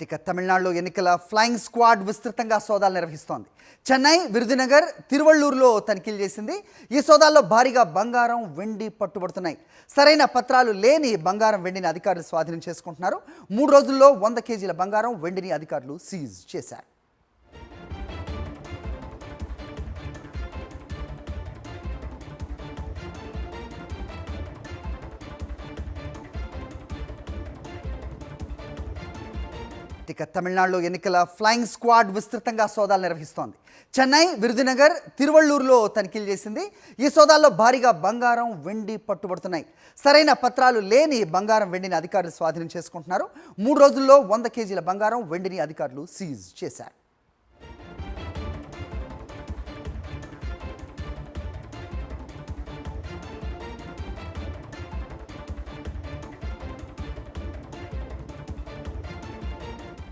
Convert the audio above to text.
ఇక తమిళనాడులో ఎన్నికల ఫ్లయింగ్ స్క్వాడ్ విస్తృతంగా సోదాలు నిర్వహిస్తోంది. చెన్నై, విరుదునగర్, తిరువళ్ళూరులో తనిఖీలు చేసింది. ఈ సోదాల్లో భారీగా బంగారం, వెండి పట్టుబడుతున్నాయి. సరైన పత్రాలు లేని బంగారం, వెండిని అధికారులు స్వాధీనం చేసుకుంటున్నారు. 3 రోజుల్లో 100 కేజీల బంగారం, వెండిని అధికారులు సీజ్ చేశారు. ఇక తమిళనాడులో ఎన్నికల ఫ్లయింగ్ స్క్వాడ్ విస్తృతంగా సోదాలు నిర్వహిస్తోంది. చెన్నై, విరుదునగర్, తిరువళ్ళూరులో తనిఖీలు చేసింది. ఈ సోదాల్లో భారీగా బంగారం, వెండి పట్టుబడుతున్నాయి. సరైన పత్రాలు లేని బంగారం, వెండిని అధికారులు స్వాధీనం చేసుకుంటున్నారు. 3 రోజుల్లో 100 కేజీల బంగారం, వెండిని అధికారులు సీజ్ చేశారు.